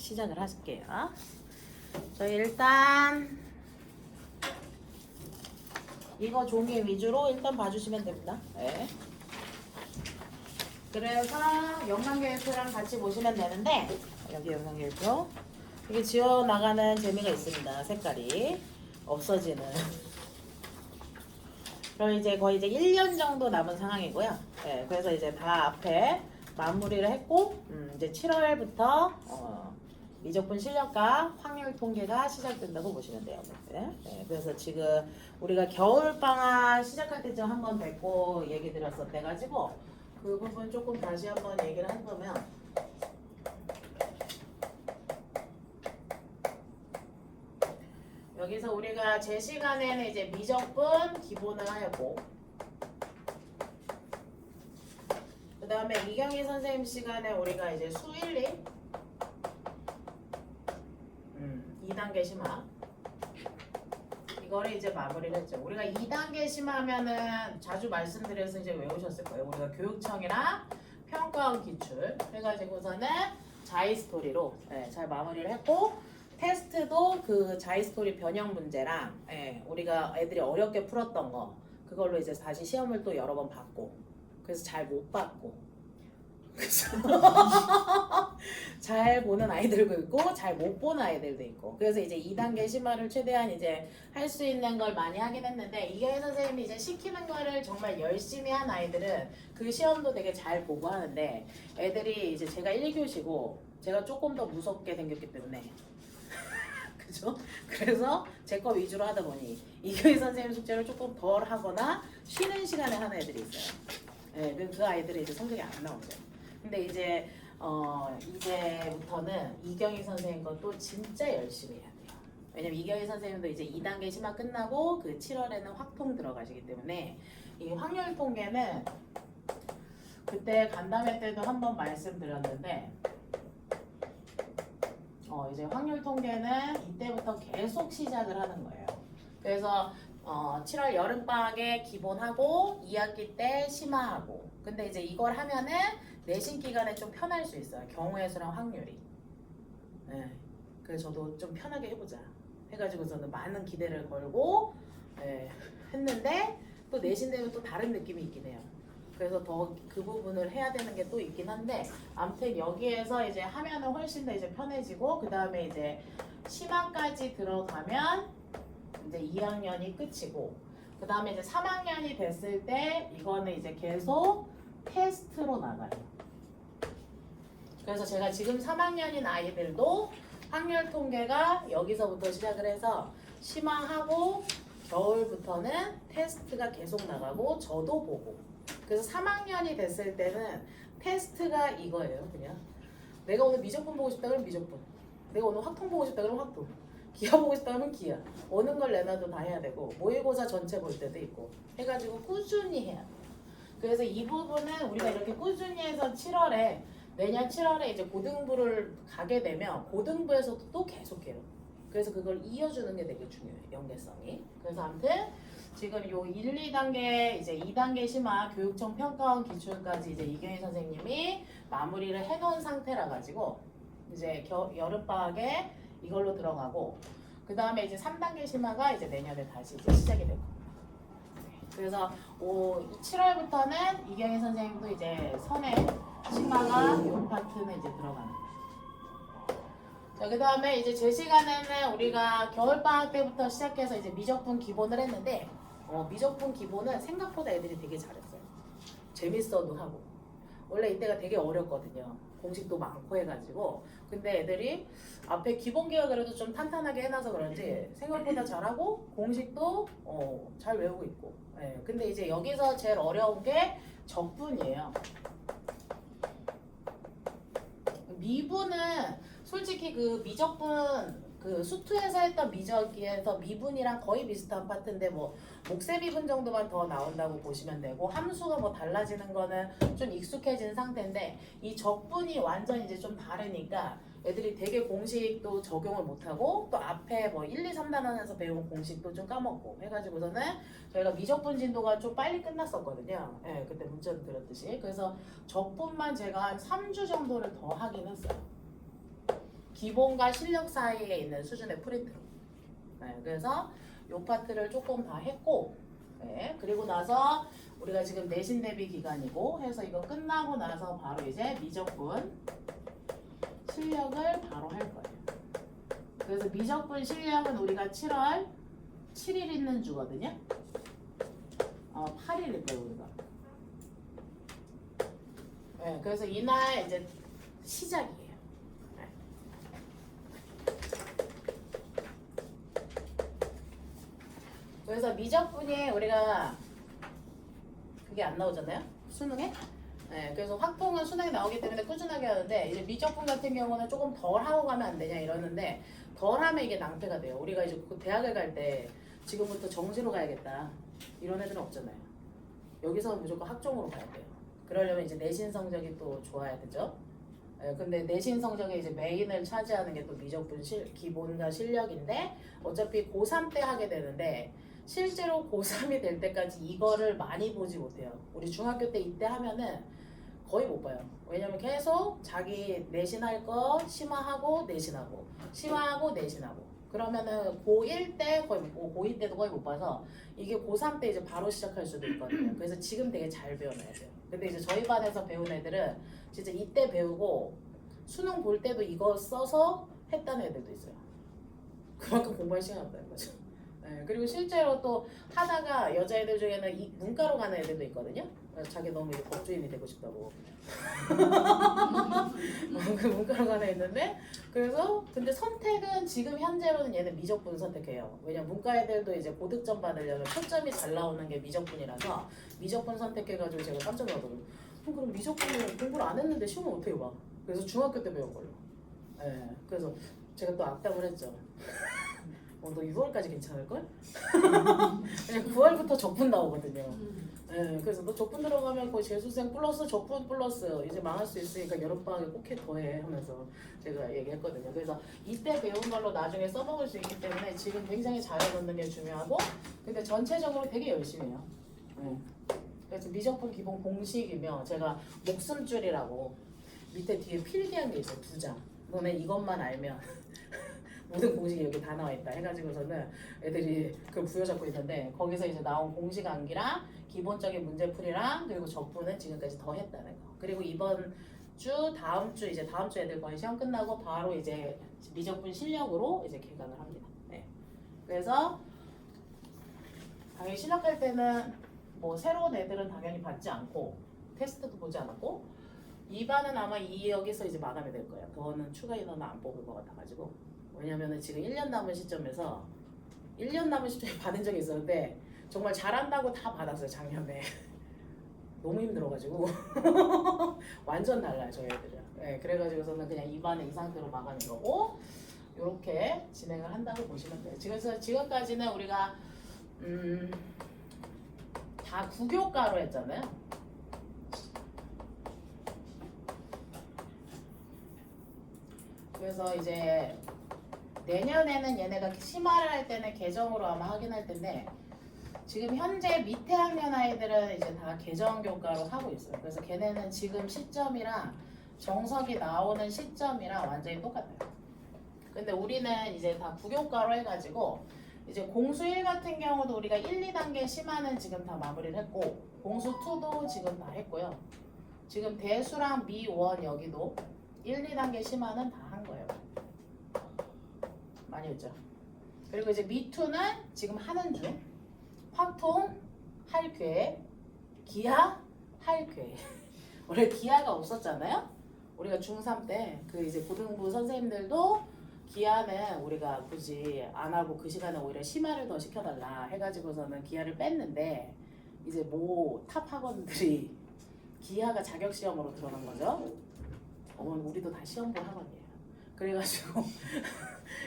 시작을 할게요. 저희 일단 이거 종이 위주로 일단 봐주시면 됩니다. 네. 그래서 영상계획표랑 같이 보시면 되는데 여기 영상계획표 이게 지워 나가는 재미가 있습니다. 색깔이 없어지는. 그럼 이제 거의 이제 1년 정도 남은 상황이고요. 네, 그래서 이제 다 앞에 마무리를 했고 이제 7월부터 미적분 실력과 확률 통계가 시작된다고 보시면 돼요. 네. 네, 그래서 지금 우리가 겨울방학 시작할 때쯤 한번 뵙고 얘기 드렸었대가지고 그 부분 조금 다시 한번 얘기를 해보면 여기서 우리가 제 시간에는 이제 미적분 기본을 하였고 그 다음에 이경희 선생님 시간에 우리가 이제 수일리 2단계 심화 이거를 이제 마무리를 했죠. 우리가 2단계 심화하면은 자주 말씀드려서 이제 외우셨을 거예요. 우리가 교육청이랑 평가원 기출 해가지고서는 자이스토리로 잘 마무리를 했고 테스트도 그 자이스토리 변형 문제랑 우리가 애들이 어렵게 풀었던 거 그걸로 이제 다시 시험을 또 여러 번 봤고 그래서 잘 못 봤고 그래서 잘 보는 아이들도 있고 잘 못 보는 아이들도 있고 그래서 이제 2단계 심화를 최대한 이제 할 수 있는 걸 많이 하긴 했는데 이경희 선생님이 이제 시키는 거를 정말 열심히 한 아이들은 그 시험도 되게 잘 보고 하는데 애들이 이제 제가 1교시고 제가 조금 더 무섭게 생겼기 때문에 그죠? 그래서 제 거 위주로 하다 보니 이경희 선생님 숙제를 조금 덜 하거나 쉬는 시간에 하는 애들이 있어요. 네, 그 아이들이 이제 성적이 안 나오죠. 근데 이제 이제부터는 이경희 선생님 것도 진짜 열심히 해야 돼요. 왜냐면 이경희 선생님도 이제 2단계 심화 끝나고 그 7월에는 확통 들어가시기 때문에 이 확률 통계는 그때 간담회 때도 한번 말씀드렸는데 이제 확률 통계는 이때부터 계속 시작을 하는 거예요. 그래서 7월 여름방학에 기본하고 2학기 때 심화하고 근데 이제 이걸 하면은 내신 기간에 좀 편할 수 있어요. 경우의 수랑 확률이. 네. 그래서 저도 좀 편하게 해보자 해가지고서는 많은 기대를 걸고 했는데 또 내신 되면 또 다른 느낌이 있긴 해요. 그래서 더 그 부분을 해야 되는 게 또 있긴 한데 아무튼 여기에서 이제 하면은 훨씬 더 이제 편해지고 그 다음에 이제 심화까지 들어가면 이제 2학년이 끝이고 그 다음에 이제 3학년이 됐을 때 이거는 이제 계속 테스트로 나가요. 그래서 제가 지금 3학년인 아이들도 확률 통계가 여기서부터 시작을 해서 심화하고 겨울부터는 테스트가 계속 나가고 저도 보고 그래서 3학년이 됐을 때는 테스트가 이거예요. 그냥 내가 오늘 미적분 보고 싶다 그러면 미적분 내가 오늘 확통 보고 싶다 그러면 확통 기하 보고 싶다 하면 기하 오는 걸 내놔도 다 해야 되고 모의고사 전체 볼 때도 있고 해가지고 꾸준히 해야 돼요. 그래서 이 부분은 우리가 이렇게 꾸준히 해서 7월에 내년 7월에 이제 고등부를 가게 되면 고등부에서도 또 계속해요. 그래서 그걸 이어주는 게 되게 중요해요. 연계성이. 그래서 아무튼 지금 요 1, 2단계 이제 2단계 심화 교육청 평가원 기출까지 이제 이경희 선생님이 마무리를 해놓은 상태라 가지고 이제 여름방학에 이걸로 들어가고 그 다음에 이제 3단계 심화가 이제 내년에 다시 이제 시작이 될 겁니다. 그래서 7월부터는 이경희 선생님도 이제 선에 심화가 이 파트는 이제 들어가는 거예요. 자, 그 다음에 이제 제 시간에는 우리가 겨울방학 때부터 시작해서 이제 미적분 기본을 했는데 미적분 기본은 생각보다 애들이 되게 잘했어요. 재밌어도 하고 원래 이때가 되게 어렵거든요. 공식도 많고 해가지고 근데 애들이 앞에 기본기가 그래도 좀 탄탄하게 해놔서 그런지 생각보다 잘하고 공식도 잘 외우고 있고 근데 이제 여기서 제일 어려운 게 적분이에요. 미분은 솔직히 그 미적분 그 수투에서 했던 미적에서 미분이랑 거의 비슷한 파트인데 뭐 목세 미분 정도만 더 나온다고 보시면 되고 함수가 뭐 달라지는 거는 좀 익숙해진 상태인데 이 적분이 완전 이제 좀 다르니까 애들이 되게 공식도 적용을 못하고 또 앞에 뭐 1, 2, 3단원에서 배운 공식도 좀 까먹고 해가지고서는 저희가 미적분 진도가 좀 빨리 끝났었거든요. 그때 문자도 드렸듯이. 그래서 적분만 제가 한 3주 정도를 더 하긴 했어요. 기본과 실력 사이에 있는 수준의 프린트로. 네, 그래서 요 파트를 조금 다 했고, 네, 그리고 나서 우리가 지금 내신 대비 기간이고 해서 이거 끝나고 나서 바로 이제 미적분 실력을 바로 할 거예요. 그래서 미적분 실력은 우리가 7월 7일 있는 주거든요. 8일일 거예요 우리가. 네, 그래서 이날 이제 시작이에요. 네. 그래서 미적분이 우리가 그게 안 나오잖아요. 수능에. 네, 그래서 확통은 수능에 나오기 때문에 꾸준하게 하는데 이제 미적분 같은 경우는 조금 덜 하고 가면 안 되냐 이러는데 덜 하면 이게 낭패가 돼요. 우리가 이제 그 대학을 갈 때 지금부터 정시로 가야겠다 이런 애들은 없잖아요. 여기서 무조건 학종으로 가야 돼요. 그러려면 이제 내신 성적이 또 좋아야 되죠. 네, 근데 내신 성적에 이제 메인을 차지하는 게 또 미적분 기본과 실력인데 어차피 고3 때 하게 되는데 실제로 고3이 될 때까지 이거를 많이 보지 못해요. 우리 중학교 때 이때 하면은 거의 못 봐요. 왜냐면 계속 자기 내신할 거 심화하고 내신하고 심화하고 내신하고 그러면은 고1 때 거의 못 보고 고2 때도 거의 못 봐서 이게 고3 때 이제 바로 시작할 수도 있거든요. 그래서 지금 되게 잘 배워놔야 돼요. 근데 이제 저희 반에서 배운 애들은 진짜 이때 배우고 수능 볼 때도 이거 써서 했다는 애들도 있어요. 그만큼 공부할 시간이 없다는 거죠. 네, 그리고 실제로 또 하다가 여자애들 중에는 이 문과로 가는 애들도 있거든요. 자기 너무 이제 법조인이 되고 싶다고. 그 문과로 가는 애 있는데 그래서 근데 선택은 지금 현재로는 얘는 미적분 선택해요. 왜냐면 문과 애들도 이제 고득점 받으려면 초점이 잘 나오는 게 미적분이라서 미적분 선택해가지고 제가 깜짝 놀랐거든요. 그럼 미적분을 공부를 안 했는데 시험을 어떻게 봐? 그래서 중학교 때 배운 걸로. 네, 그래서 제가 또 악담을 했죠. 너 6월까지 괜찮을걸? 그냥 9월부터 적분 나오거든요. 네, 그래서 너 적분 들어가면 거의 재수생 플러스 적분 플러스 이제 망할 수 있으니까 여름방학에 꼭 더해 하면서 제가 얘기했거든요. 그래서 이때 배운 걸로 나중에 써먹을 수 있기 때문에 지금 굉장히 잘해놓는 게 중요하고 근데 전체적으로 되게 열심히 해요. 네. 그래서 미적분 기본 공식이며 제가 목숨줄이라고 밑에 뒤에 필기한 게 있어요. 2장. 너네 이것만 알면 모든 공식이 여기 다 나와 있다 해가지고서는 애들이 그걸 부여잡고 있는데 거기서 이제 나온 공식 암기랑 기본적인 문제풀이랑 그리고 적분은 지금까지 더 했다는 거. 그리고 이번 주 다음 주 이제 다음 주 애들 거의 시험 끝나고 바로 이제 미적분 실력으로 이제 개강을 합니다. 네. 그래서 당연히 실력할 때는 뭐 새로운 애들은 당연히 받지 않고 테스트도 보지 않았고 2반은 아마 여기서 이제 마감이 될 거예요. 그거는 추가 인원은 안 뽑을 것 같아가지고 왜냐면은 지금 1년 남은 시점에서 1년 남은 시점에 받은 적이 있었는데 정말 잘한다고 다 받았어요 작년에. 너무 힘들어가지고 완전 달라요 저희 애들은. 네, 그래가지고서는 그냥 2반은 이 상태로 마감인 거고 이렇게 진행을 한다고 보시면 돼요. 지금까지는 우리가 다 구교과로 했잖아요. 그래서 이제 내년에는 얘네가 심화를 할 때는 개정으로 아마 하긴 할 텐데 지금 현재 밑에 학년 아이들은 이제 다 개정 교과로 하고 있어요. 그래서 걔네는 지금 시점이랑 정석이 나오는 시점이랑 완전히 똑같아요. 근데 우리는 이제 다 구교과로 해가지고 이제 공수 1 같은 경우도 우리가 1, 2단계 심화는 지금 다 마무리를 했고 공수 2도 지금 다 했고요. 지금 대수랑 미원 여기도 1, 2단계 심화는 다 한 거예요. 많이 했죠. 그리고 이제 미2는 지금 하는 중 확통 할 계획, 기하 할 계획. 원래 기하가 없었잖아요. 우리가 중3 때 그 이제 고등부 선생님들도 기하는 우리가 굳이 안 하고 그 시간에 오히려 심화를 더 시켜달라 해가지고서는 기하를 뺐는데 이제 모 탑 학원들이 기하가 자격 시험으로 들어간 거죠. 우리도 다 시험 볼 학원이에요. 그래가지고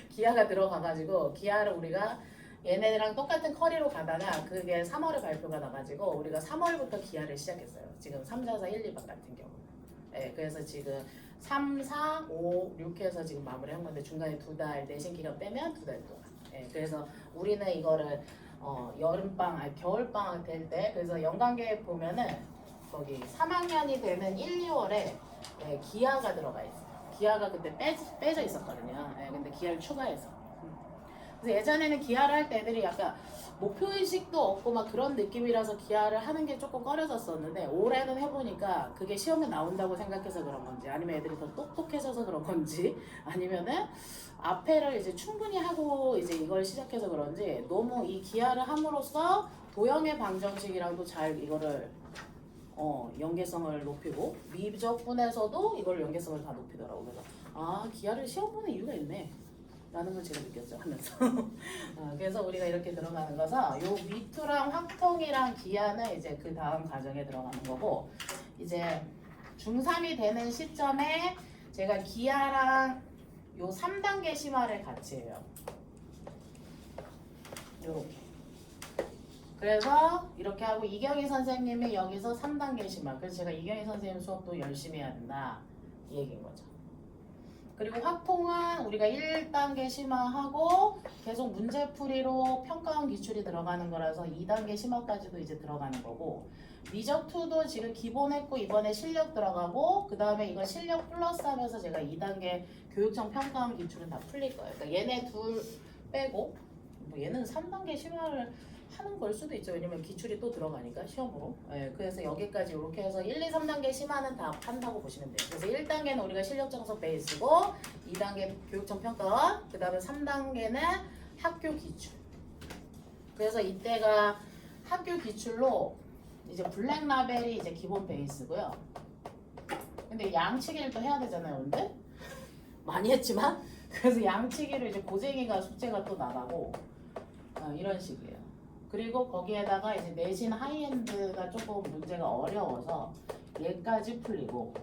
기하가 들어가가지고 기하를 우리가 얘네들랑 똑같은 커리로 가다가 그게 3월에 발표가 나가지고 우리가 3월부터 기하를 시작했어요. 지금 3, 4, 4, 1, 2반 같은 경우는. 네, 그래서 지금 3, 4, 5, 6 해서 지금 마무리한 건데 중간에 2달 내신 기간 빼면 2달 동안. 네, 그래서 우리는 이거를 겨울방학 될 때 그래서 연관계획 보면은 거기 3학년이 되는 1, 2월에 네, 기하가 들어가 있어요. 기하가 그때 빼져 있었거든요. 예, 근데 기하를 추가해서. 그래서 예전에는 기하를 할 때 애들이 약간 목표의식도 없고 막 그런 느낌이라서 기하를 하는 게 조금 꺼려졌었는데 올해는 해보니까 그게 시험에 나온다고 생각해서 그런 건지 아니면 애들이 더 똑똑해져서 그런 건지 아니면은 앞에를 이제 충분히 하고 이제 이걸 시작해서 그런지 너무 이 기하를 함으로써 도형의 방정식이랑도 잘 이거를 연계성을 높이고 미적분에서도 이걸 연계성을 다 높이더라고. 그래서 아 기하를 시험 보는 이유가 있네 라는 걸 제가 느꼈죠 하면서 그래서 우리가 이렇게 들어가는 거서 요 미투랑 확통이랑 기하는 이제 그 다음 과정에 들어가는 거고 이제 중3이 되는 시점에 제가 기하랑 요 3단계 심화를 같이 해요. 요렇게. 그래서 이렇게 하고 이경희 선생님이 여기서 3단계 심화. 그래서 제가 이경희 선생님 수업도 열심히 해야 된다 이 얘기인 거죠. 그리고 확통은 우리가 1단계 심화하고 계속 문제풀이로 평가원 기출이 들어가는 거라서 2단계 심화까지도 이제 들어가는 거고 미적2도 지금 기본 했고 이번에 실력 들어가고 그 다음에 이거 실력 플러스 하면서 제가 2단계 교육청 평가원 기출은 다 풀릴 거예요. 그러니까 얘네 둘 빼고 뭐 얘는 3단계 심화를 하는 걸 수도 있죠. 왜냐면 기출이 또 들어가니까 시험으로. 예, 그래서 여기까지 이렇게 해서 1, 2, 3단계 심화는 다 한다고 보시면 돼요. 그래서 1단계는 우리가 실력 정석 베이스고 2단계 교육청 평가원 그 다음에 3단계는 학교 기출. 그래서 이때가 학교 기출로 이제 블랙 라벨이 이제 기본 베이스고요. 근데 양치기를 또 해야 되잖아요. 근데 많이 했지만 그래서 양치기를 이제 고쟁이가 숙제가 또 나가고 이런 식이에요. 그리고 거기에다가 이제 내신 하이엔드가 조금 문제가 어려워서 얘까지 풀리고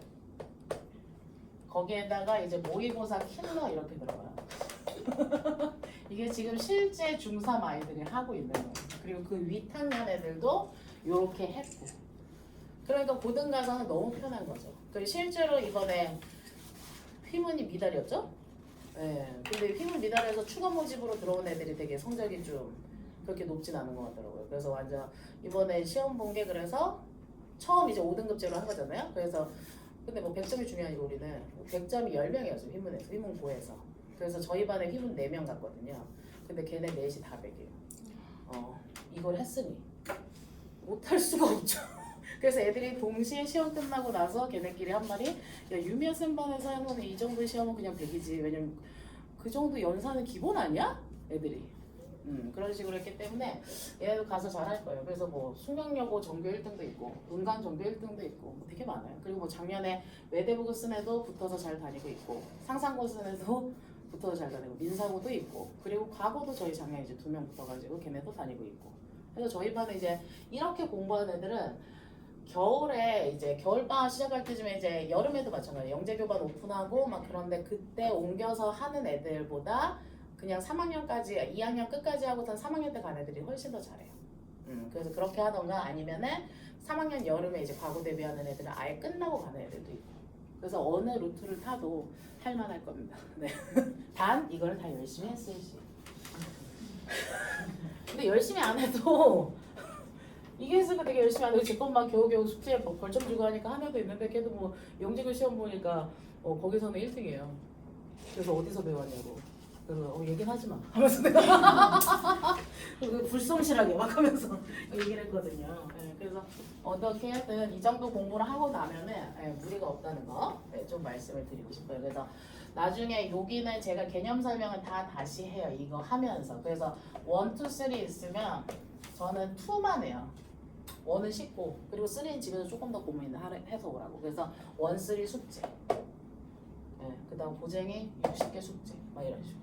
거기에다가 이제 모의고사 킬러 이렇게 들어가요. 이게 지금 실제 중3 아이들이 하고 있는 거예요. 그리고 그 윗학년 애들도 이렇게 했고 그러니까 고등 가서는 너무 편한 거죠. 그리고 실제로 이번에 휘문이 미달이었죠? 네. 근데 휘문 미달에서 추가 모집으로 들어온 애들이 되게 성적이 좀 그렇게 높진 않은 것 같더라고요. 그래서 완전 이번에 시험 본 게 그래서 처음 이제 5등급제로 한 거잖아요. 그래서 근데 뭐 100점이 중요하니까 우리는 100점이 10명이었어요. 휘문에서, 휘문고에서. 그래서 저희 반에 휘문 4명 갔거든요. 근데 걔네 넷이 다 100이에요. 이걸 했으니 못할 수가 없죠. 그래서 애들이 동시에 시험 끝나고 나서 걔네끼리 한 말이 야 유미아 쌤 반에서 해놓은 이 정도 시험은 그냥 100이지. 왜냐면 그 정도 연산은 기본 아니야? 애들이. 그런 식으로 했기 때문에 얘도 가서 잘할 거예요. 그래서 뭐 숙명여고 전교 1등도 있고 은강 전교 1등도 있고 뭐 되게 많아요. 그리고 뭐 작년에 외대부고 쓴 애도 붙어서 잘 다니고 있고 상상고 쓴 애도 붙어서 잘 다니고 민사고도 있고 그리고 과거도 저희 작년에 이제 2명 붙어가지고 걔네도 다니고 있고 그래서 저희 반에 이제 이렇게 공부하는 애들은 겨울에 이제 겨울방학 시작할 때쯤에 이제 여름에도 마찬가지예요. 영재교반 오픈하고 막 그런데 그때 옮겨서 하는 애들보다 그냥 3학년까지 2학년 끝까지 하고선 3학년 때 간 애들이 훨씬 더 잘해요. 그래서 그렇게 하던가 아니면은 3학년 여름에 이제 과거 대비하는 애들은 아예 끝나고 가는 애들도 있고 그래서 어느 루트를 타도 할만할 겁니다. 네. 단 이걸 다 열심히 했을지. 근데 열심히 안 해도 이게 있으니까 되게 열심히 안 해도 제 것만 겨우겨우 숙제에 벌점 주고 하니까 한 애도 있는데 걔도 뭐 영재교 시험 보니까 거기서는 1등이에요. 그래서 어디서 배웠냐고. 그래서 얘기는 하지 마 하면서 내가 불성실하게 막 하면서 얘기를 했거든요. 네, 그래서 어떻게 하든 이 정도 공부를 하고 나면은 무리가 없다는 거 좀 말씀을 드리고 싶어요. 그래서 나중에 여기는 제가 개념 설명을 다 다시 해요. 이거 하면서 그래서 1, 2, 3 있으면 저는 2만 해요. 1은 쉽고 그리고 3는 집에서 조금 더 고민을 해서 오라고. 그래서 1, 3 숙제 그 다음 고쟁이 60개 숙제 막 이런 식으로.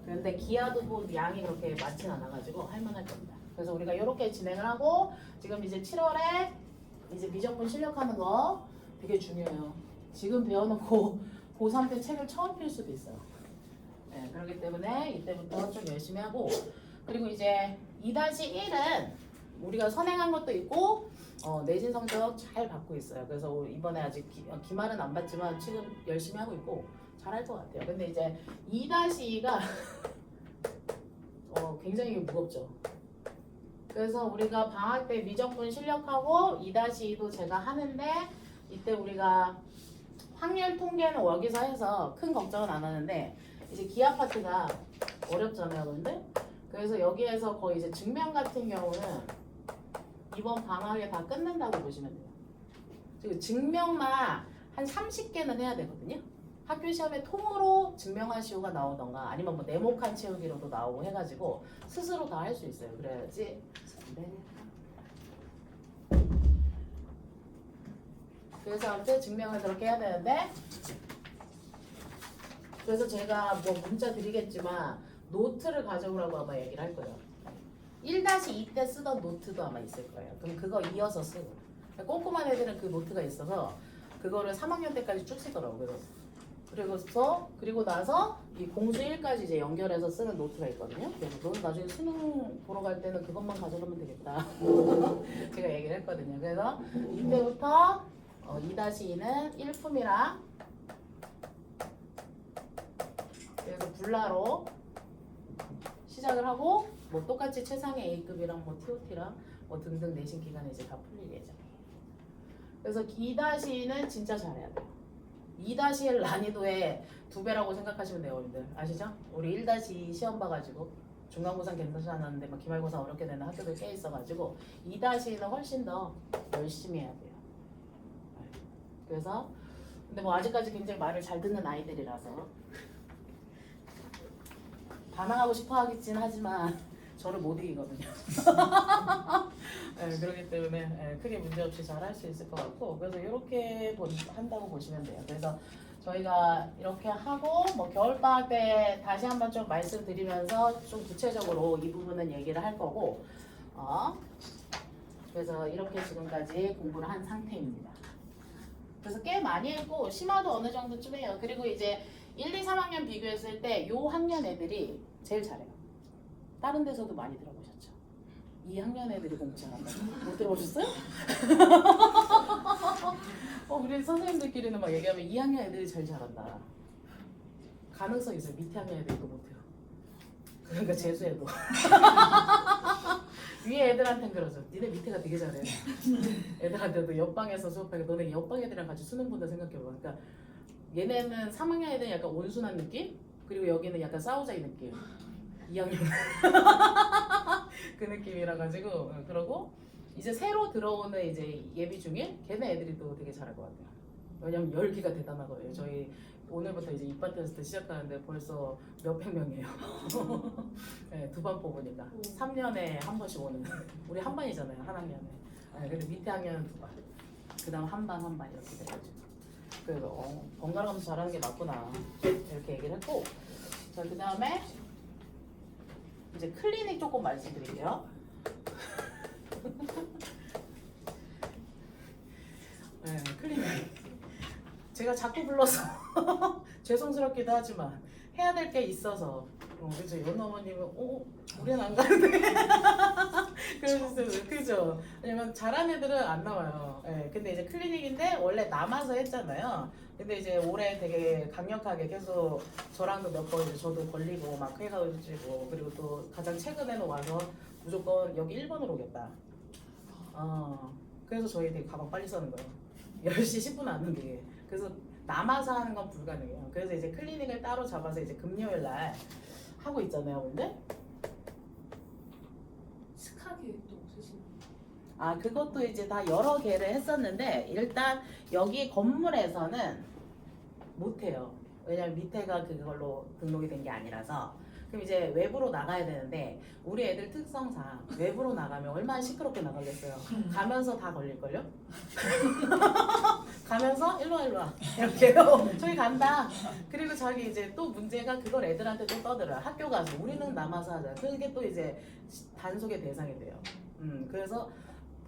그런데 기하도 뭐 양이 그렇게 많진 않아가지고 할만할 겁니다. 그래서 우리가 이렇게 진행을 하고 지금 이제 7월에 이제 미적분 실력하는 거 되게 중요해요. 지금 배워놓고 고3 때 책을 처음 필 수도 있어요. 네, 그렇기 때문에 이때부터 좀 열심히 하고 그리고 이제 2-1은 우리가 선행한 것도 있고 내신 성적 잘 받고 있어요. 그래서 이번에 아직 기말은 안 받지만 지금 열심히 하고 있고 잘할 것 같아요. 근데 이제 2-2가 굉장히 무겁죠. 그래서 우리가 방학 때 미적분 실력하고 2-2도 제가 하는데 이때 우리가 확률 통계는 여기서 해서 큰 걱정은 안 하는데 이제 기하 파트가 어렵잖아요, 근데 그래서 여기에서 거의 이제 증명 같은 경우는 이번 방학에 다 끝낸다고 보시면 돼요. 지금 증명만 한 30개는 해야 되거든요. 학교 시험에 통으로 증명하시오가 나오던가 아니면 뭐 네모칸 채우기로도 나오고 해가지고 스스로 다 할 수 있어요. 그래야지. 네. 그래서 아무튼 증명을 그렇게 해야 되는데 그래서 제가 뭐 문자 드리겠지만 노트를 가져오라고 아마 얘기를 할 거예요. 1-2 때 쓰던 노트도 아마 있을 거예요. 그럼 그거 이어서 쓰고 꼼꼼한 애들은 그 노트가 있어서 그거를 3학년 때까지 쭉 쓰더라고요. 그리고 나서 이 공수 1까지 이제 연결해서 쓰는 노트가 있거든요. 그래서 너는 나중에 수능 보러 갈 때는 그것만 가져가면 되겠다. 제가 얘기를 했거든요. 그래서 이때부터 2-2는 1품이랑 그래서 불라로 시작을 하고 뭐 똑같이 최상의 A급이랑 뭐 TOT랑 뭐 등등 내신 기간에 이제 다 풀릴 예정이에요. 그래서 2-는 진짜 잘해야 돼요. 2-1 난이도의 2배라고 생각하시면 돼요, 여러분들. 아시죠? 우리 1-2 시험 봐가지고 중간고사 괜찮았는데 막 기말고사 어렵게 되는 학교들 꽤 있어가지고 2-2는 훨씬 더 열심히 해야 돼요. 그래서 근데 뭐 아직까지 굉장히 말을 잘 듣는 아이들이라서 반항하고 싶어 하긴 하지만 저를 못 이기거든요. 네, 그렇기 때문에 크게 문제없이 잘 할 수 있을 것 같고 그래서 이렇게 한다고 보시면 돼요. 그래서 저희가 이렇게 하고 뭐 겨울방학 때 다시 한번 좀 말씀드리면서 좀 구체적으로 이 부분은 얘기를 할 거고 그래서 이렇게 지금까지 공부를 한 상태입니다. 그래서 꽤 많이 했고 심화도 어느 정도쯤 해요. 그리고 이제 1, 2, 3학년 비교했을 때 요 학년 애들이 제일 잘해요. 다른 데서도 많이 들어보셨죠? 2학년 애들이 공부 잘한다고. 못 들어보셨어요? 우리 선생님들끼리는 막 얘기하면 2학년 애들이 제일 잘한다. 가능성 있어요. 밑에 학년 애들도 못해요. 그러니까 재수해도. 위에 애들한테는 그러죠. 니네 밑에가 되게 잘해. 애들한테도 옆방에서 수업하게 너네 옆방 애들이랑 같이 수능 본다 생각해봐. 그러니까 얘네는 3학년 애들은 약간 온순한 느낌? 그리고 여기는 약간 싸우자이 느낌. 2학년 그 느낌이라 가지고 그러고 이제 새로 들어오는 이제 예비 중에 걔네 애들이 또 되게 잘할 것 같아요. 왜냐면 열기가 대단하거든요. 저희 오늘부터 이제 입반 테스트 시작하는데 벌써 몇백 명이에요. 네, 2반 뽑으니까 3년에 한 번씩 오는. 우리 한 반이잖아요, 한 학년에. 네, 근데 밑에 학년은 2반. 그다음 한 반 이렇게 돼가지고. 그래서 번갈아가면서 잘하는 게 맞구나 이렇게 얘기를 했고 자 그다음에 이제 클리닉 조금 말씀드릴게요. 네, 클리닉 제가 자꾸 불러서 죄송스럽기도 하지만 해야 될 게 있어서 그죠? 연 어머님은 우리는 안 가는데 그러셨어요. 그죠? 왜냐면 잘하는 애들은 안 나와요. 네, 근데 이제 클리닉인데 원래 남아서 했잖아요. 근데 이제 올해 되게 강력하게 계속 저랑도 몇 번 이제 저도 걸리고 막 해가지고 그리고 또 가장 최근에는 와서 무조건 여기 1번으로 오겠다. 그래서 저희 되게 가방 빨리 써는 거예요. 10시 10분 안 넘게. 그래서 남아서 하는 건 불가능해요. 그래서 이제 클리닉을 따로 잡아서 이제 금요일 날 하고 있잖아요. 근데 스카 계획도 없으신가요? 그것도 이제 다 여러 개를 했었는데 일단 여기 건물에서는 못해요. 왜냐면 밑에가 그걸로 등록이 된 게 아니라서. 그럼 이제 외부로 나가야 되는데 우리 애들 특성상 외부로 나가면 얼마나 시끄럽게 나가겠어요. 가면서 다 걸릴걸요? 가면서 일로 와 이렇게요. 저기 간다. 그리고 자기 이제 또 문제가 그걸 애들한테 또 떠들어요. 학교 가서 우리는 남아서 하자. 그게 또 이제 단속의 대상이 돼요. 그래서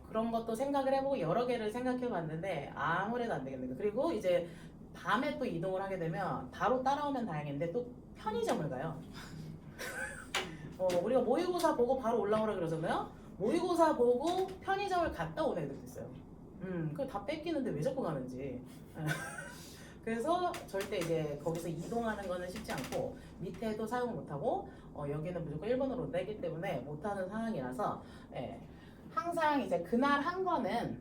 그런 것도 생각을 해보고 여러 개를 생각해봤는데 아무래도 안 되겠네요. 그리고 이제 밤에 또 이동을 하게 되면 바로 따라오면 다행인데 또 편의점을 가요. 우리가 모의고사 보고 바로 올라오라 그러잖아요. 모의고사 보고 편의점을 갔다 온 애들도 있어요. 그걸 다 뺏기는데 왜 자꾸 가는지. 그래서 절대 이제 거기서 이동하는 거는 쉽지 않고 밑에도 사용을 못하고 여기는 무조건 1번으로 떼기 때문에 못하는 상황이라서 항상 이제 그날 한 거는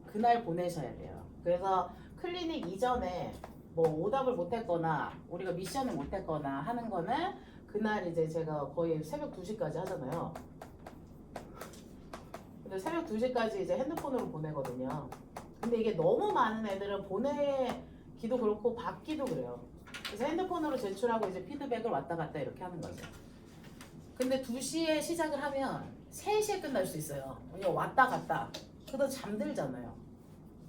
그날 보내셔야 돼요. 그래서 클리닉 이전에 뭐 오답을 못했거나 우리가 미션을 못했거나 하는 거는 그날 이제 제가 거의 새벽 2시까지 하잖아요. 근데 새벽 2시까지 이제 핸드폰으로 보내거든요. 근데 이게 너무 많은 애들은 보내기도 그렇고 받기도 그래요. 그래서 핸드폰으로 제출하고 이제 피드백을 왔다 갔다 이렇게 하는 거죠. 근데 2시에 시작을 하면 3시에 끝날 수 있어요. 왜냐면 왔다 갔다. 그러다 잠들잖아요.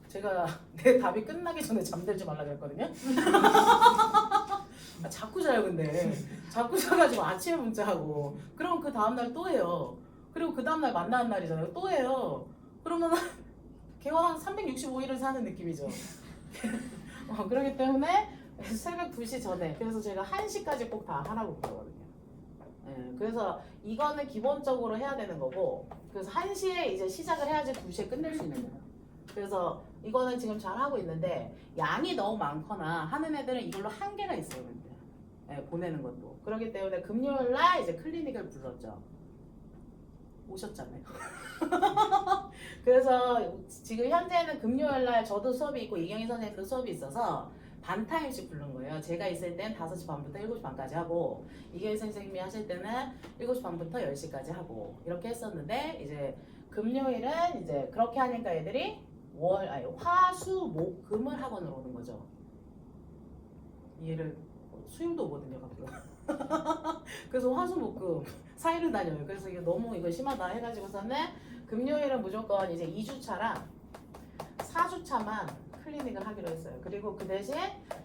제가 내 답이 끝나기 전에 잠들지 말라고 했거든요. 아, 자꾸 자요 근데. 자꾸 자가지고 아침에 문자하고 그럼 그 다음날 또 해요. 그리고 그 다음날 만나는 날이잖아요. 또 해요. 그러면 걔가 한 365일을 사는 느낌이죠. 그렇기 때문에 새벽 2시 전에 그래서 제가 1시까지 꼭 다 하라고 그러거든요. 그래서 이거는 기본적으로 해야 되는 거고 그래서 1시에 이제 시작을 해야지 2시에 끝낼 수 있는 거예요. 그래서 이거는 지금 잘 하고 있는데 양이 너무 많거나 하는 애들은 이걸로 한계가 있어요. 근데 보내는 것도 그렇기 때문에 금요일날 이제 클리닉을 불렀죠. 오셨잖아요. 그래서 지금 현재는 금요일날 저도 수업이 있고 이경희 선생님도 수업이 있어서 반타임씩 부른 거예요. 제가 있을 땐 5시 반부터 7시 반까지 하고 이경희 선생님이 하실 때는 7시 반부터 10시까지 하고 이렇게 했었는데 이제 금요일은 이제 그렇게 하니까 애들이 화, 수, 목, 금을 학원으로 오는 거죠. 이해를 수용도 오거든요, 가끔. 그래서 화, 수, 목, 금 4일을 다녀요. 그래서 이게 너무 이거 심하다 해가지고서는 금요일은 무조건 이제 2주차랑 4주차만 클리닉을 하기로 했어요. 그리고 그 대신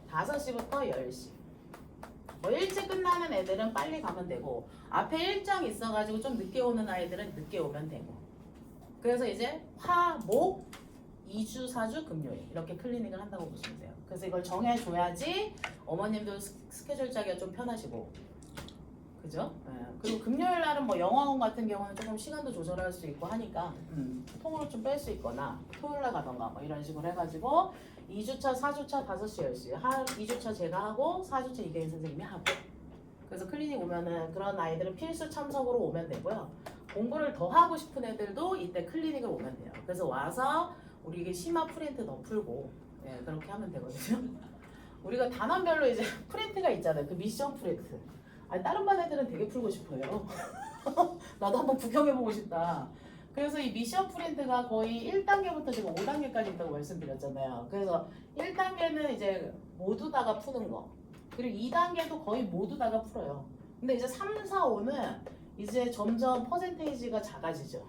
5시부터 10시. 뭐 일찍 끝나는 애들은 빨리 가면 되고 앞에 일정 있어가지고 좀 늦게 오는 아이들은 늦게 오면 되고. 그래서 이제 화, 목, 2주, 4주, 금요일 이렇게 클리닉을 한다고 보시면 돼요. 그래서 이걸 정해줘야지 어머님도 스케줄 짜기가 좀 편하시고 그죠? 그리고 금요일 날은 뭐 영어학원 같은 경우는 조금 시간도 조절할 수 있고 하니까 통으로 좀 뺄 수 있거나 토요일 날 가던가 뭐 이런 식으로 해가지고 2주차, 4주차, 5시, 10시 2주차 제가 하고 4주차 이경희 선생님이 하고 그래서 클리닉 오면은 그런 아이들은 필수 참석으로 오면 되고요. 공부를 더 하고 싶은 애들도 이때 클리닉을 오면 돼요. 그래서 와서 우리 이게 심화 프린트 더 풀고 그렇게 하면 되거든요. 우리가 단원별로 이제 프린트가 있잖아요. 그 미션 프린트. 아니 다른 반 애들은 되게 풀고 싶어요. 나도 한번 구경해보고 싶다. 그래서 이 미션 프린트가 거의 1단계부터 지금 5단계까지 있다고 말씀드렸잖아요. 그래서 1단계는 이제 모두 다가 푸는 거. 그리고 2단계도 거의 모두 다가 풀어요. 근데 이제 3, 4, 5는 이제 점점 퍼센테이지가 작아지죠.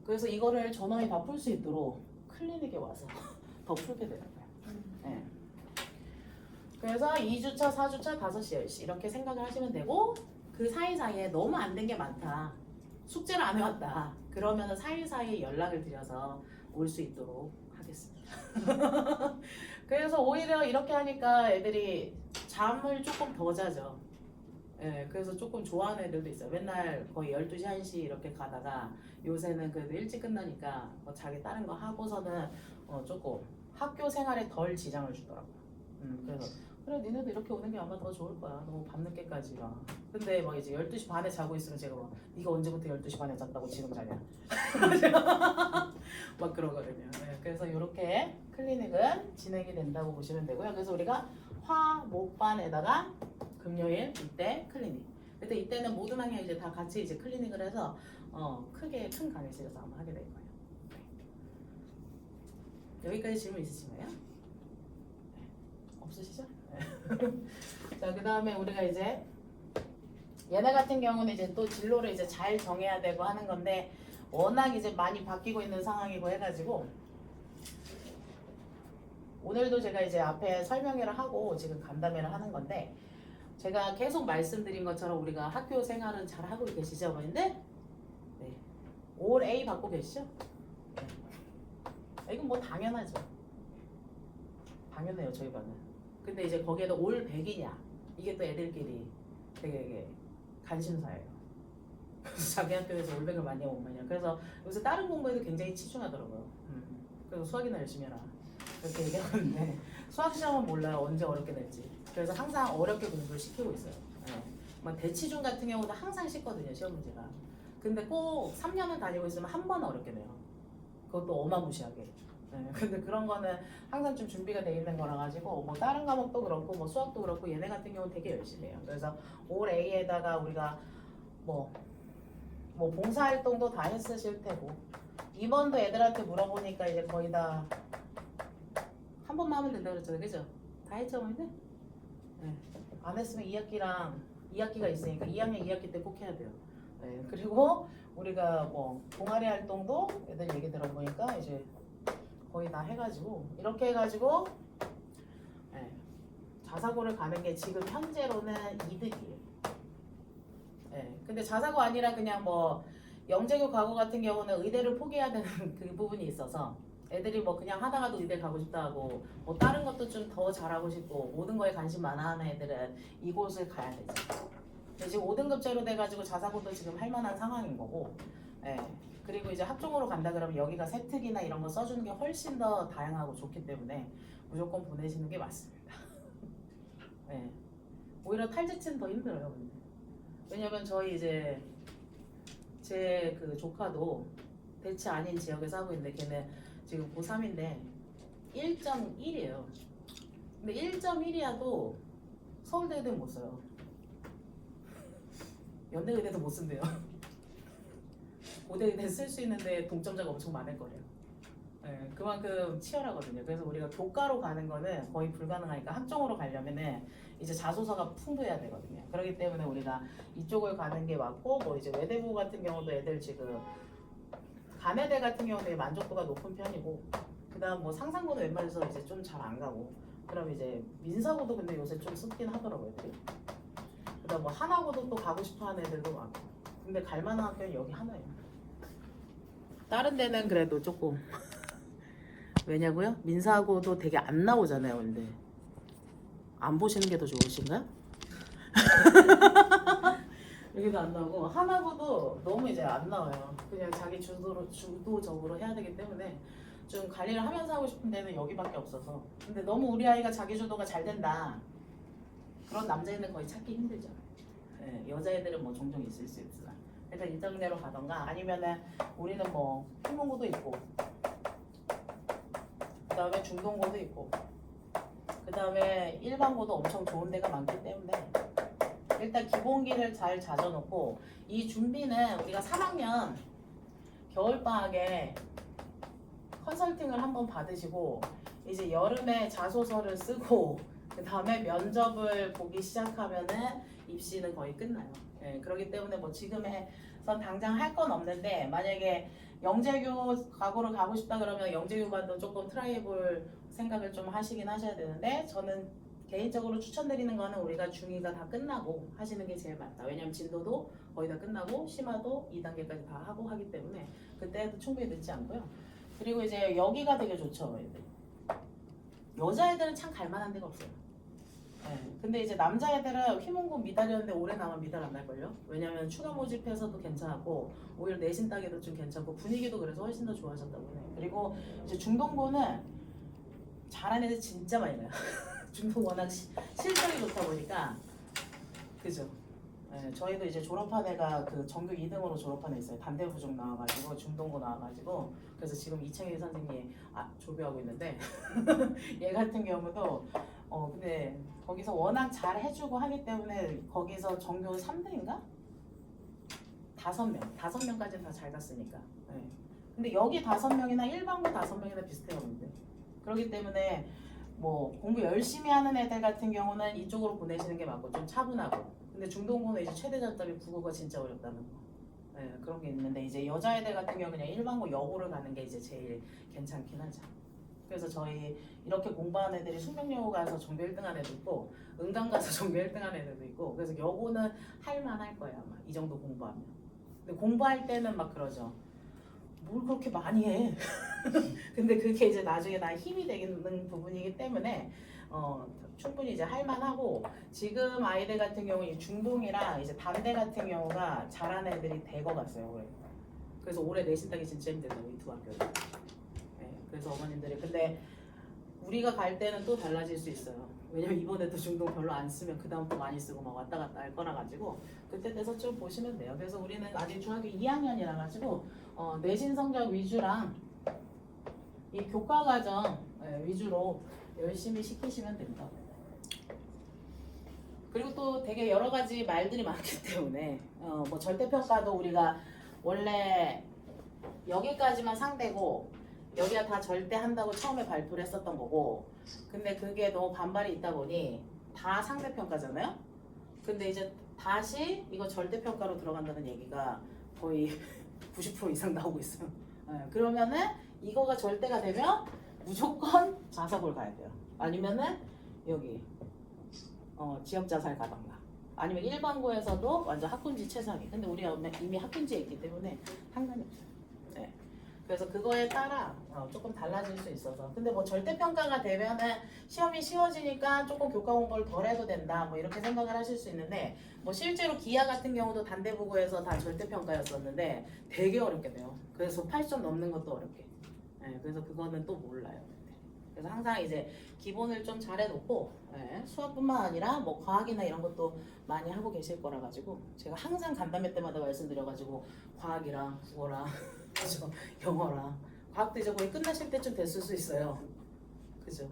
그래서 이거를 전원이 다 풀 수 있도록 클리닉에 와서 더 풀게 되는 거예요. 네. 그래서 2주차, 4주차, 5시, 10시 이렇게 생각을 하시면 되고 그 사이사이에 너무 안 된 게 많다. 숙제를 안 해왔다. 그러면 사이사이에 연락을 드려서 올 수 있도록 하겠습니다. 그래서 오히려 이렇게 하니까 애들이 잠을 조금 더 자죠. 그래서 조금 좋아하는 애들도 있어요. 맨날 거의 12시, 1시 이렇게 가다가 요새는 그래도 일찍 끝나니까 뭐 자기 다른 거 하고서는 조금 학교 생활에 덜 지장을 주더라고요. 그래서 그래 니네도 이렇게 오는 게 아마 더 좋을 거야. 너무 밤늦게까지 가. 근데 막 이제 12시 반에 자고 있으면 제가 막 네가 언제부터 12시 반에 잤다고 지금 자냐. 막 그러거든요. 그래서 이렇게 클리닉은 진행이 된다고 보시면 되고요. 그래서 우리가 화, 목, 반에다가 금요일 이때 클리닉. 그때 이때는 모든 학년이 이제 다 같이 이제 클리닉을 해서 크게 큰 강의실에서 아마 하게 될 거예요. 여기까지 질문 있으신가요? 없으시죠? 자, 그 다음에 우리가 이제 얘네 같은 경우는 이제 또 진로를 이제 잘 정해야 되고 하는 건데 워낙 이제 많이 바뀌고 있는 상황이고 해가지고 오늘도 제가 이제 앞에 설명회를 하고 지금 간담회를 하는 건데 제가 계속 말씀드린 것처럼 우리가 학교 생활은 잘 하고 계시죠, 어머님들? 네. 올 A 받고 계시죠? 네. 이건 뭐 당연하죠. 당연해요, 저희 반은. 근데 이제 거기에도 올 100이냐 이게 또 애들끼리 되게 관심사예요. 그래서 자기 학교에서 올 100을 많이 못 많이. 그래서 요새 다른 공부에도 굉장히 치중하더라고요. 그래서 수학이나 열심히 해라 이렇게 얘기하는데 수학 시험은 몰라요 언제 어렵게 될지. 그래서 항상 어렵게 공부를 시키고 있어요. 막 대치중 같은 경우도 항상 쉽거든요 시험 문제가. 근데 꼭 3년을 다니고 있으면 한 번 어렵게 돼요. 그것도 어마무시하게. 네, 근데 그런 거는 항상 좀 준비가 돼 있는 거라 가지고 뭐 다른 과목도 그렇고 뭐 수학도 그렇고 얘네 같은 경우는 되게 열심히 해요. 그래서 올 A에다가 우리가 뭐 봉사활동도 다 했으실 테고 이번도 애들한테 물어보니까 이제 거의 다 한 번만 하면 된다 그랬잖아요. 그죠? 다 했죠, 어머니들? 네. 안 했으면 2학기가 있으니까 2학년 2학기 때 꼭 해야 돼요. 네. 그리고 우리가 뭐 동아리 활동도 애들 얘기 들어보니까 이제 거의 다 해가지고 이렇게 해가지고 네. 자사고를 가는 게 지금 현재로는 이득이에요. 네. 근데 자사고 아니라 그냥 뭐 영재교 과거 같은 경우는 의대를 포기해야 되는 그 부분이 있어서 애들이 뭐 그냥 하다가도 의대 가고 싶다 하고 뭐 다른 것도 좀 더 잘하고 싶고 모든 거에 관심 많아 하는 애들은 이곳을 가야 되죠. 근데 지금 5등급제로 돼가지고 자사고도 지금 할 만한 상황인 거고 예. 그리고 이제 학종으로 간다 그러면 여기가 세특이나 이런 거 써주는 게 훨씬 더 다양하고 좋기 때문에 무조건 보내시는 게 맞습니다. 예. 오히려 탈지치는 더 힘들어요. 근데. 왜냐면 저희 이제 제 그 조카도 대치 아닌 지역에서 하고 있는데 걔는 지금 고3인데 1.1이에요. 근데 1.1이어도 서울대 의대 못 써요. 연대 의대도 못 쓴대요. 고대 의대 쓸 수 있는데 동점자가 엄청 많을 거래요. 네, 그만큼 치열하거든요. 그래서 우리가 교과로 가는 거는 거의 불가능하니까 학종으로 가려면은 이제 자소서가 풍부해야 되거든요. 그렇기 때문에 우리가 이쪽을 가는 게 맞고 뭐 이제 외대부 같은 경우도 애들 지금 간외대 같은 경우는 되게 만족도가 높은 편이고 그다음 뭐 상상고는 웬만해서 이제 좀 잘 안 가고 그럼 이제 민사고도 근데 요새 좀 습긴 하더라고요. 애들이. 그다음 뭐 하나고도 또 가고 싶어하는 애들도 많고 근데 갈 만한 학교는 여기 하나예요. 다른 데는 그래도 조금 왜냐고요? 민사고도 되게 안 나오잖아요. 근데 안 보시는 게 더 좋으신가? 여기도 안 나오고 하나고도 너무 이제 안 나와요. 그냥 자기 주도적으로 해야 되기 때문에 좀 관리를 하면서 하고 싶은 데는 여기밖에 없어서 근데 너무 우리 아이가 자기 주도가 잘 된다 그런 남자애는 거의 찾기 힘들죠. 네, 여자애들은 뭐 종종 있을 수 있지만 일단 인정대로 가던가 아니면은 우리는 뭐 희문고도 있고 그 다음에 중동고도 있고 그 다음에 일반고도 엄청 좋은 데가 많기 때문에 일단 기본기를 잘 다져놓고 이 준비는 우리가 3학년 겨울방학에 컨설팅을 한번 받으시고 이제 여름에 자소서를 쓰고 그 다음에 면접을 보기 시작하면은 입시는 거의 끝나요. 예, 그렇기 때문에 뭐 지금에선 당장 할 건 없는데 만약에 영재교 과거로 가고 싶다 그러면 영재교관도 조금 트라이볼 생각을 좀 하시긴 하셔야 되는데 저는 개인적으로 추천드리는 거는 우리가 중2가 다 끝나고 하시는 게 제일 맞다. 왜냐면 진도도 거의 다 끝나고 심화도 2단계까지 다 하고 하기 때문에 그때도 충분히 늦지 않고요. 그리고 이제 여기가 되게 좋죠. 여자애들은 참 갈만한 데가 없어요. 네. 근데 이제 남자애들은 휘문고 미달이었는데 올해 나면 미달 안 날걸요? 왜냐면 추가 모집해서도 괜찮았고 오히려 내신 따기도 좀 괜찮고 분위기도 그래서 훨씬 더 좋아졌다고 해요. 그리고 이제 중동고는 잘하는 애들 진짜 많이 가요. 중동 워낙 실적이 좋다 보니까 그죠? 네, 저희도 이제 졸업한 애가 그 전교 2등으로 졸업한 애 있어요. 단대부중 나와가지고 중동고 나와가지고 그래서 지금 이창일 선생님이 조교하고 있는데 얘 같은 경우도 근데 거기서 워낙 잘 해주고 하기 때문에 거기서 전교 3등인가? 5명까지는 다 잘 갔으니까. 네. 근데 여기 5명이나 일반고 5명이나 비슷해요. 근데 그렇기 때문에 뭐 공부 열심히 하는 애들 같은 경우는 이쪽으로 보내시는 게 맞고 좀 차분하고 근데 중동고는 이제 최대 장점이 국어가 진짜 어렵다는 거. 네, 그런 게 있는데 이제 여자애들 같은 경우는 그냥 일반고 여고를 가는 게 이제 제일 괜찮긴 하죠. 그래서 저희 이렇게 공부하는 애들이 숙명여고 가서 전교 1등 한 애도 있고 은강 가서 전교 1등 한 애들도 있고 그래서 여고는 할만할 거예요 아마 이 정도 공부하면. 근데 공부할 때는 막 그러죠. 뭘 그렇게 많이 해. 근데 그게 이제 나중에 나 힘이 되는 부분이기 때문에 충분히 이제 할만하고 지금 아이들 같은 경우 이 중동이랑 이제 단대 같은 경우가 잘하는 애들이 대거 갔어요 올해. 그래서 올해 내신 따기 진짜 힘들다고 이 두 학교는. 네, 그래서 어머님들이 근데 우리가 갈 때는 또 달라질 수 있어요. 왜냐면 이번에도 중동 별로 안 쓰면 그 다음 또 많이 쓰고 막 왔다 갔다 할 거라 가지고 그때 돼서 좀 보시면 돼요. 그래서 우리는 아직 중학교 2학년이라 가지고 내신 성적 위주랑 이 교과 과정 위주로 열심히 시키시면 됩니다. 그리고 또 되게 여러 가지 말들이 많기 때문에 뭐 절대평가도 우리가 원래 여기까지만 상대고 여기가 다 절대한다고 처음에 발표를 했었던 거고, 근데 그게 너무 반발이 있다 보니 다 상대평가잖아요. 근데 이제 다시 이거 절대평가로 들어간다는 얘기가 거의 90% 이상 나오고 있어요. 그러면은 이거가 절대가 되면 무조건 자사고를 가야 돼요. 아니면은 여기 지역자살 가던가, 아니면 일반고에서도 완전 학군지 최상위. 근데 우리가 이미 학군지에 있기 때문에 상관이 없어요. 네. 그래서 그거에 따라 조금 달라질 수 있어서, 근데 뭐 절대평가가 되면은 시험이 쉬워지니까 조금 교과 공부를 덜 해도 된다 뭐 이렇게 생각을 하실 수 있는데, 뭐 실제로 기하 같은 경우도 단대부고에서 다 절대평가였었는데 되게 어렵게 돼요. 그래서 8점 넘는 것도 어렵게. 네, 그래서 그거는 또 몰라요. 그래서 항상 이제 기본을 좀 잘해놓고, 수학뿐만 아니라 뭐 과학이나 이런 것도 많이 하고 계실 거라 가지고 제가 항상 간담회 때마다 말씀드려가지고 과학이랑 국어랑 그죠, 영어랑 과학도 이제 거의 끝나실 때쯤 됐을 수 있어요. 그죠?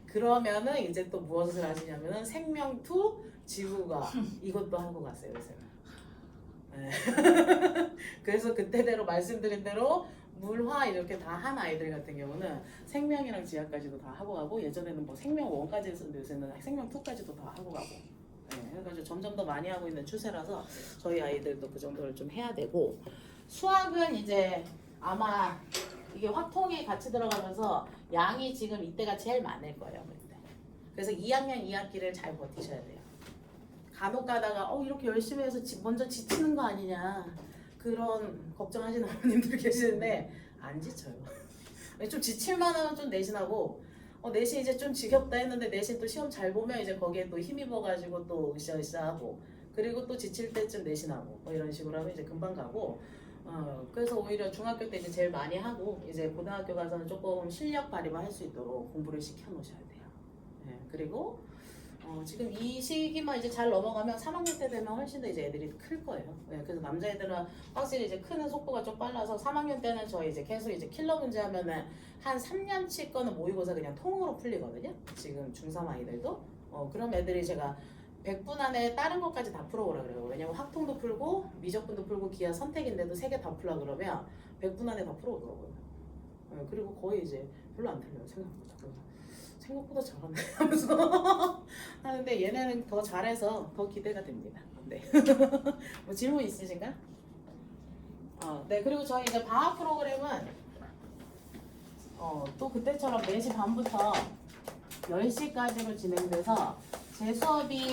그러면은 이제 또 무엇을 하시냐면은 생명 투 지구과 이것도 하고 갔어요, 요새. 네. 그래서 그때대로 말씀드린 대로 물화 이렇게 다 한 아이들 같은 경우는 생명이랑 지하까지도 다 하고 가고, 예전에는 뭐 생명 1까지 했었는데 요새는 생명 2까지도 다 하고 가고. 네, 그래가지고 점점 더 많이 하고 있는 추세라서 저희 아이들도 그 정도를 좀 해야 되고, 수학은 이제 아마 이게 확통이 같이 들어가면서 양이 지금 이때가 제일 많을 거예요. 그때. 그래서 2학년 2학기를 잘 버티셔야 돼요. 간혹 가다가 이렇게 열심히 해서 먼저 지치는 거 아니냐 그런 걱정하시는 어머님들 계시는데 안 지쳐요. 좀 지칠만 하면 좀 내신하고, 내신 이제 좀 지겹다 했는데 내신 또 시험 잘 보면 이제 거기에 또 힘입어가지고 또 으쌰으쌰하고, 그리고 또 지칠 때쯤 내신하고 뭐 이런 식으로 하면 이제 금방 가고, 그래서 오히려 중학교 때 이제 제일 많이 하고 이제 고등학교 가서는 조금 실력 발휘만 할 수 있도록 공부를 시켜 놓으셔야 돼요. 네, 그리고 지금 이 시기만 이제 잘 넘어가면 3학년 때 되면 훨씬 더 이제 애들이 클 거예요. 네, 그래서 남자애들은 확실히 이제 크는 속도가 좀 빨라서 3학년 때는 저희 이제 계속 이제 킬러 문제 하면은 한 3년치 거는 모의고사 그냥 통으로 풀리거든요. 지금 중3 아이들도. 그럼 애들이 제가 100분 안에 다른 것까지 다 풀어보라 그래요. 왜냐면 학통도 풀고 미적분도 풀고 기하 선택인데도 3개 다 풀라 그러면 100분 안에 다 풀어오더라고요. 그리고 거의 이제 별로 안 틀려요, 생각보다. 생각보다 잘하네 하면서 하는데 얘네는 더 잘해서 더 기대가 됩니다. 네. 뭐 질문 있으신가? 네. 그리고 저희 이제 방학 프로그램은 또 그때처럼 4시 반부터 10시까지로 진행돼서, 제 수업이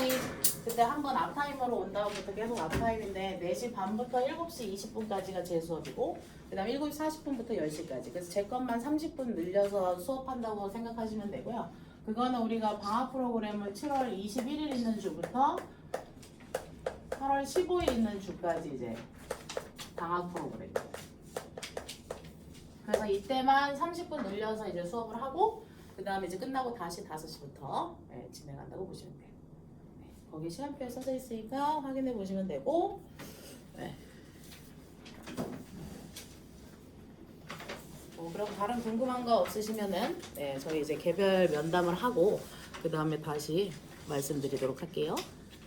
그때 한번 앞타임으로 온 다음부터 계속 앞타임인데 4시 반부터 7시 20분까지가 제 수업이고, 그 다음 7시 40분부터 10시까지. 그래서 제 것만 30분 늘려서 수업한다고 생각하시면 되고요. 그거는 우리가 방학 프로그램을 7월 21일 있는 주부터 8월 15일 있는 주까지 이제 방학 프로그램이에요. 그래서 이때만 30분 늘려서 이제 수업을 하고, 그 다음에 이제 끝나고 다시 5시부터 진행한다고 보시면 돼요. 네, 거기 시간표에 써져 있으니까 확인해 보시면 되고, 네. 그럼 다른 궁금한 거 없으시면은 저희 이제 개별 면담을 하고 그 다음에 다시 말씀드리도록 할게요.